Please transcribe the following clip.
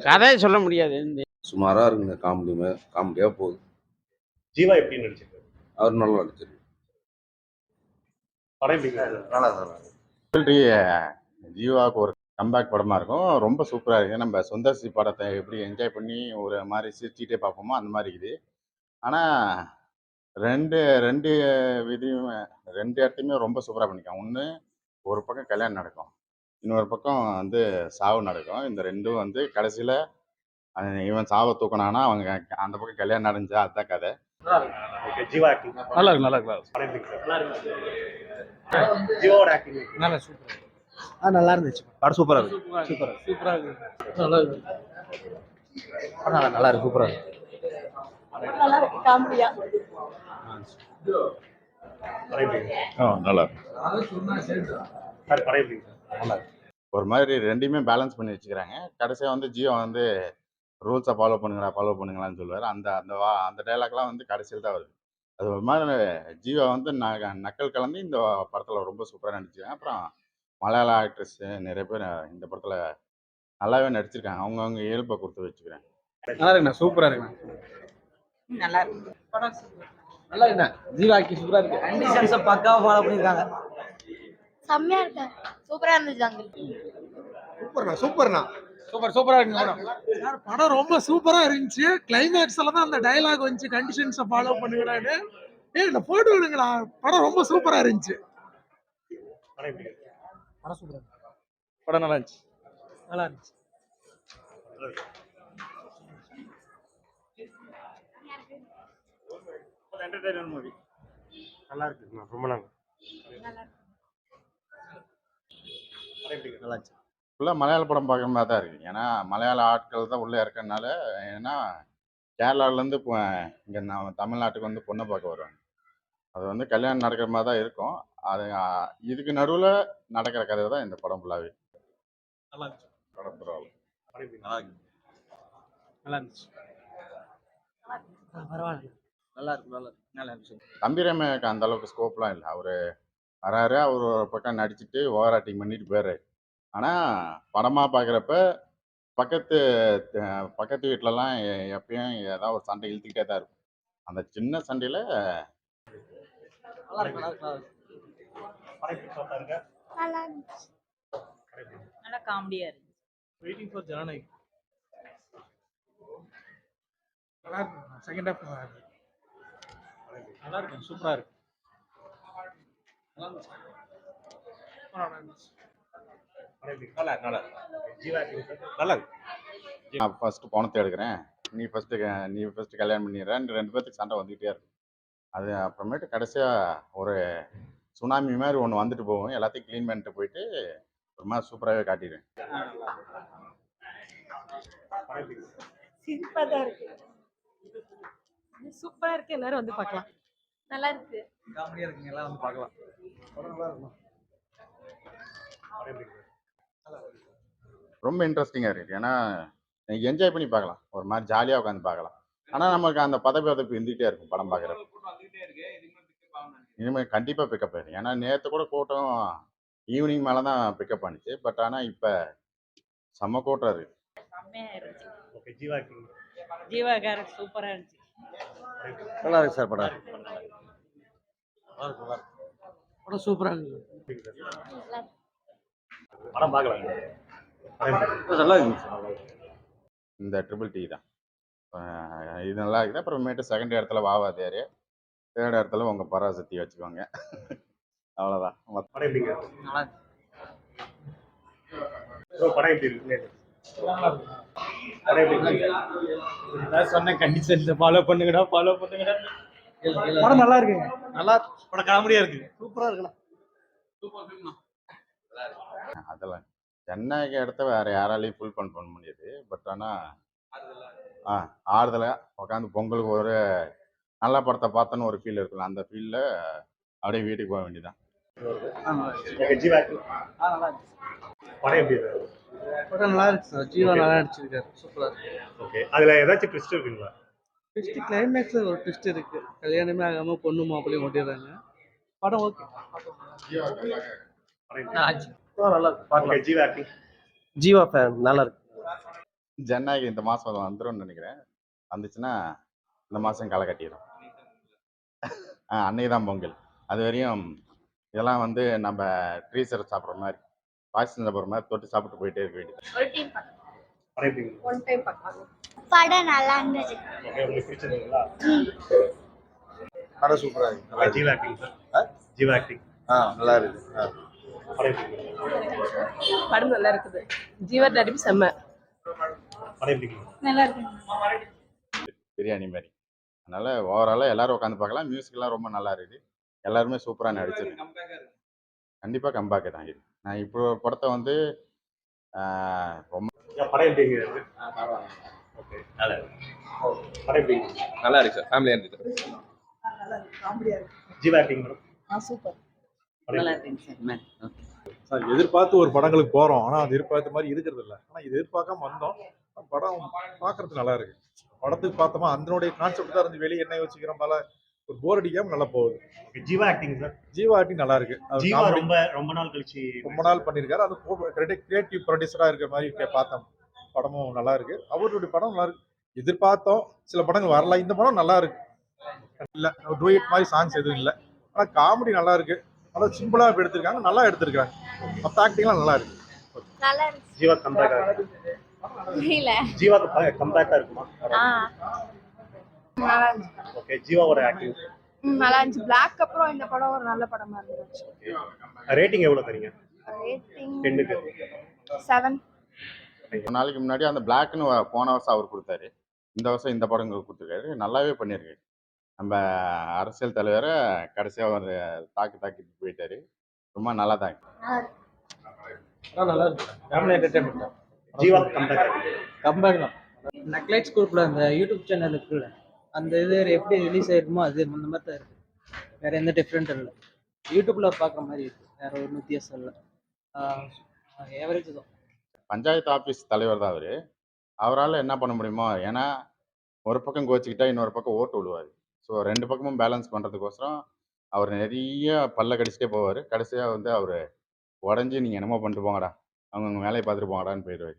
கதையை சொல்ல முடியாது. சுமாராக இருக்குங்க. காமெடியாக போகுது. ஜீவா எப்படி நடிச்சிருக்காரு? அவர் நல்லா நடிச்சிருக்கு. படம் எப்படி நல்லா ஜீவாவுக்கு ஒரு கம்பேக் படமாக இருக்கும். ரொம்ப சூப்பராக இருக்குது. நம்ம சுந்தர்சி படத்தை எப்படி என்ஜாய் பண்ணி ஒரு மாதிரி சிரிச்சுட்டே பார்ப்போமோ அந்த மாதிரி இருக்குது. ஆனால் ரெண்டு ரெண்டு விதியும் ரெண்டு இடத்தையுமே ரொம்ப சூப்பராக பண்ணியிருக்காங்க. ஒன்று ஒரு பக்கம் கல்யாணம் நடக்கும், இன்னொரு பக்கம் வந்து சாவு நடக்கும். இந்த ரெண்டும் வந்து கடைசியில் இவன் சாவை தூக்கினானா அவங்க அந்த பக்கம் கல்யாணம் நடந்துச்சா அதுதான் கதை. ஜீவா ஆக்டிங் நல்லா இருக்கு, நல்லா இருக்கு. படம் எப்படி ஜீவாவோட ஆக்டிங் நல்லா சூப்பர். நல்லா இருந்துச்சு. படம் சூப்பரா இருக்கு. சூப்பரா இருக்கு. நல்லா இருக்கு. நல்லா இருக்கு. சூப்பரா இருக்கு. நல்லா இருக்கு. காமெடியா நல்லா இருக்கு. படம் எப்படி நல்லா இருக்கு. ஒரு மாதிரி ரெண்டையுமே பேலன்ஸ் பண்ணி வச்சுக்கிறாங்க. கடைசியாக வந்து ஜீவா வந்து ரூல்ஸை ஃபாலோ பண்ணுங்களான்னு சொல்லுவார். அந்த டைலாக்லாம் வந்து கடைசியில் தான் வருது. அது ஒரு மாதிரி ஜீவா வந்து நக்கல் கலந்து இந்த படத்தில் ரொம்ப சூப்பராக நடிச்சிருக்காங்க. அப்புறம் மலையாள ஆக்ட்ரஸ் நிறைய பேர் இந்த படத்தில் நல்லாவே நடிச்சிருக்காங்க. அவங்கவுங்க இயல்பை கொடுத்து வச்சுக்கிறாங்க. நல்லா இருக்குண்ணா. சூப்பராக இருக்குண்ணா. நல்லா இருக்கு. படம் நல்லா இருக்குண்ணா. ஜீவாக்கி சூப்பராக இருக்கு. கண்டிஷன்ஸை பக்காவாக ஃபாலோ பண்ணியிருக்காங்க. செம்மையா இருக்கு. சூப்பரா இருந்துச்சு அங்கிள். சூப்பர்ண்ணா. சூப்பரா இருக்கு படம். படம் ரொம்ப சூப்பரா இருந்துச்சு. கிளைமேக்ஸ்ல தான் அந்த டயலாக் வந்துச்சு, கண்டிஷன்ஸை ஃபாலோ பண்ணுங்கடான்னு. இந்த போட்டோ விடுங்களா. படம் ரொம்ப சூப்பரா இருந்துச்சு. படம் சூப்பரா இருக்கு. படம் நல்லா இருந்துச்சு. நல்லா இருந்துச்சு. என்டர்டெயின்மென்ட் மூவி நல்லா இருக்கு. ரொம்ப நல்லா நல்லா இருந்துச்சு. ஃபுல்லாக மலையாள படம் பார்க்குற மாதிரி தான் இருக்குது. ஏன்னா மலையாள ஆட்கள் தான் உள்ளே இருக்கறனால. ஏன்னா கேரளாவிலேருந்து இப்போ இங்கே நம்ம தமிழ்நாட்டுக்கு வந்து பொண்ணை பார்க்க வருவாங்க. அது வந்து கல்யாணம் நடக்கிற மாதிரி தான் இருக்கும். அது இதுக்கு நடுவில் நடக்கிற கதை தான் இந்த படம் ஃபுல்லாகவே. நல்லா இருந்துச்சு. படம் பரவாயில்ல. நல்லா இருக்கு. நல்லா இருந்துச்சு. பரவாயில்ல. நல்லா இருக்கு. நல்லா இருந்துச்சு. தம்பிராமைக்கு அந்த அளவுக்கு ஸ்கோப்லாம் இல்லை. அவர் வராரு, அவர் ஒரு பக்கம் நடிச்சுட்டு ஓவர் ஆக்டிங் பண்ணிட்டு போயிடுறாரு. ஆனால் படமாக பார்க்குறப்ப பக்கத்து வீட்டிலலாம் எப்பயும் ஏதாவது ஒரு சண்டை இழுத்துக்கிட்டே தான் இருக்கும். அந்த சின்ன சண்டையில் நல்லா இருந்துச்சு. நல்லா காமெடியா இருக்கு. வெயிட்டிங் ஃபார் ஜனநாயக். நல்லா இருக்கு. செகண்ட் ஹாஃப் நல்லா இருக்கு. நல்லா இருக்கு. சூப்பரா இருக்கு. நல்லா இருந்துச்சு. நல்லா இருக்கு. நான் ஃபஸ்ட்டு பணத்தை எடுக்கிறேன், நீ ஃபஸ்ட்டு கல்யாணம் பண்ணிடுறேன். ரெண்டு பேர்த்துக்கு சண்டை வந்துக்கிட்டே இருக்கும். அது அப்புறமேட்டு கடைசியாக ஒரு சுனாமி மாதிரி ஒன்று வந்துட்டு போகும். எல்லாத்தையும் க்ளீன் பண்ணிட்டு போயிட்டு ஒரு மாதிரி சூப்பராகவே காட்டிடுவேன். சிரிப்பா தான் இருக்கு. சூப்பரா இருக்கு. எல்லாரும் வந்து பார்க்கலாம். நல்லா இருக்கு. காமெடியா இருக்குங்க. எல்லாம் வந்து பார்க்கலாம். படம் நல்லா இருக்கும். ரொம்ப இன்ட்ரெஸ்டிங்காக இருக்குது. ஏன்னா நீங்கள் என்ஜாய் பண்ணி பார்க்கலாம். ஒரு மாதிரி ஜாலியாக உட்காந்து பார்க்கலாம். ஆனால் நமக்கு அந்த பதப்பு இருந்துகிட்டே இருக்கும் படம் பார்க்குறப்ப. இனிமேல் கண்டிப்பாக பிக்கப் ஆயிடும். ஏன்னா நேற்று கூட கூட்டம் ஈவினிங் மேலே தான் பிக்கப் ஆனிச்சு. பட் ஆனால் இப்போ செம்ம கூட்டம் இருக்குது. செம்மையா இருந்துச்சு. Okay. Jeeva acting Jeeva character சூப்பரா இருந்துச்சு. நல்லா இருக்கு சார் படம். படம் சூப்பரா இருக்கு. படம் பார்க்கலாம். நல்லா இருந்துச்சு. இந்த ட்ரிபிள் டி தான் இது நல்லா இருக்குது. அப்புறமேட்டு செகண்ட் இடத்துல வாவாதியார், தேர்ட் இடத்துல உங்கள் பராசக்தி வச்சுக்கோங்க. அவ்வளோதான். படம் எப்படி நல்லா இருக்கு. படம் எப்படி இருக்கு? படம் எப்படி இருக்கு? சொன்ன கண்டிஷன்ஸை ஃபாலோ பண்ணுங்கடா. படம் நல்லா இருக்குங்க. நல்லா படம் காமெடியா இருக்கு. சூப்பரா இருக்குண்ணா. அதெல்லாம் சென்னைக்கு இடத்த வேறு யாராலையும் ஃபுல் பண்ண முடியாது. பட் ஆனால் ஆறுதலாக உட்காந்து பொங்கலுக்கு ஒரு நல்ல படத்தை பார்த்தோன்னு ஒரு ஃபீல் இருக்குல்ல, அந்த ஃபீலில் அப்படியே வீட்டுக்கு போக வேண்டியதான். ஜீவா ஆக்டிங் நல்லா இருக்கு. படம் எப்படி இருக்கு? படம் நல்லா இருக்கு சார். ஜீவா நல்லா நடிச்சிருக்காரு. சூப்பரா இருக்கு. ஓகே. அதுல ஏதாச்சும் ட்விஸ்ட் இருக்குங்களா? ட்விஸ்ட் கிளைமேக்ஸ்ல ஒரு ட்விஸ்ட் இருக்கு. கல்யாணமே ஆகாம பொண்ணு மாப்பிள்ளையும் ஓட்டிடுறாங்க. படம் ஓகே. படம் எப்படி இருக்கு? நல்லா இருக்கு பார்க்கலாம். ஜீவா ஆக்டிங் ஜீவா ஃபேன் நல்லா இருக்கு. ஜனநாயகம் இந்த மாதம் வந்துரும்னு நினைக்கிறேன். வந்துச்சுன்னா இந்த மாதம் களை கட்டிடும். அன்னைக்கு தான் பொங்கல். அது வரையும் இதெல்லாம் வந்து நம்ம ட்ரீசர் சாப்பிட்ற மாதிரி, பாய்சன் சாப்பிட்ற மாதிரி தொட்டு சாப்பிட்டு போயிட்டே இருக்க வேண்டியது. ஒரு டீம் படம் எப்படி இருந்துச்சு? ஒன் டைம் பார்க்கலாம். படம் நல்லா இருந்துச்சு. ஓகே, உங்களுக்கு பிடிச்சிருந்தீங்களா? படம் சூப்பரா இருக்கு. நல்லா இருக்கு. Jeeva acting sir. Jeeva acting நல்லா இருக்கு. படம் எப்படி இருந்துச்சு? படம் நல்லா இருக்குது. ஜீவா நடிப்பு செம்ம. படம் எப்படி இருந்துச்சு? நல்லா இருக்கு. பிரியாணி மாதிரி. அதனால ஓவராலாக எல்லாரும் உட்காந்து பார்க்கலாம். மியூசிக்லாம் ரொம்ப நல்லா இருக்குது. எல்லாருமே சூப்பராக நடிச்சிருக்கு. கண்டிப்பாக கம்பேக்கு தான் இது. நான் இப்போ படத்தை வந்து ரொம்ப படம் எப்படி இருந்தது? ஓகே, நல்லா இருக்கு. படம் எப்படி இருந்துச்சு? நல்லா இருக்கு சார். ஃபேமிலியாக இருந்துச்சு. Jeeva acting madam. சூப்பர். படம் நல்லா எப்படி இருக்குங்க சார். மேன். ஓகே. சார் எதிர்பார்த்து ஒரு படங்களுக்கு போறோம், ஆனா அது எதிர்பார்த்த மாதிரி இருக்கிறது இல்லை. ஆனா இது எதிர்பார்க்காம வந்தோம். படம் பார்க்கறதுக்கு நல்லா இருக்கு. படத்துக்கு பார்த்தோமா அதனுடைய கான்செப்ட் தான் இருந்து வெளியே என்ன யோசிக்கிறோம் போல ஒரு போர் அடிக்காம நல்லா போகுது. Okay, Jeeva acting sir. Jeeva acting நல்லா இருக்கு. அவர் ஜீவா comedy ரொம்ப நாள் கழிச்சு ரொம்ப நாள் பண்ணியிருக்காரு. அது கிரியேட்டிவ் ப்ரொடியூசரா இருக்கிற மாதிரி பார்த்தோம். படமும் நல்லா இருக்கு. அவருடைய படம் நல்லா இருக்கு. எதிர்பார்த்தோம் சில படங்கள் வரல. இந்த படம் நல்லா இருக்கு. இல்ல டூயட் மாதிரி சாங்ஸ் எதுவும் இல்லை. ஆனா காமெடி நல்லா இருக்கு. நல்லா சிம்பிளா எடுத்திருக்காங்க. நல்லா எடுத்திருக்காங்க. மற்ற ஆக்டிங்லாம் நல்லா இருக்கு. நல்லா இருந்துச்சு. ஜீவா கம்பேக் ஆகுது. இல்ல. ஜீவாக்கு கம்பேக்கா இருக்குமா? நல்லா இருந்துச்சு. ஓகே, ஜீவாவோட ஆக்டிங் நல்லா இருந்துச்சு. பிளாக் அப்புறம் இந்த படம் ஒரு நல்ல படமா இருந்துச்சு. ரேட்டிங் எவ்வளவு தரீங்க? ரேட்டிங் 10க்கு 7. ஒரு நாளைக்கு முன்னாடி அந்த பிளாக்னு போன வருஷம் அவர் கொடுத்தாரு. இந்த வருஷம் இந்த படம் கொடுத்துருக்காரு. நல்லாவே பண்ணியிருக்காரு. நம்ம அரசியல் தலைவரை கடைசியாக ஒரு தாக்கிட்டு போயிட்டாரு. ரொம்ப நல்லா தான் இருக்கு. நல்லா இருக்கு. Family entertainment. ஜீவா கம்பேக் ஆகுது. கம்பேக் தான். நக்லைட்ஸ் குரூப்ல அந்த யூடியூப் சேனல் இருக்குல்ல, அந்த இது எப்படி ரிலீஸ் ஆயிருக்குமோ அது அந்த மாதிரி தான் இருக்கு. வேற எந்த டிஃப்ரெண்ட்டும் இல்லை. யூடியூப்ல பார்க்குற மாதிரி இருக்கு. வேற ஒரு வித்தியாசம் இல்லை. ஏவரேஜ் தான். பஞ்சாயத்து ஆஃபீஸ் தலைவர் தான் அவர். அவரால் என்ன பண்ண முடியுமோ, ஏன்னா ஒரு பக்கம் கோச்சிக்கிட்டா இன்னொரு பக்கம் ஓட்டு விழுவார். ஸோ ரெண்டு பக்கமும் பேலன்ஸ் பண்ணுறதுக்கோசரம் அவர் நிறைய பல்ல கடிச்சிட்டே போவார். கடைசியாக வந்து அவர் உடஞ்சி நீங்கள் என்னமோ பண்ணிட்டு போங்கடா, அவங்கவுங்க வேலையை பார்த்துட்டு போங்கடான்னு போயிடுவார்.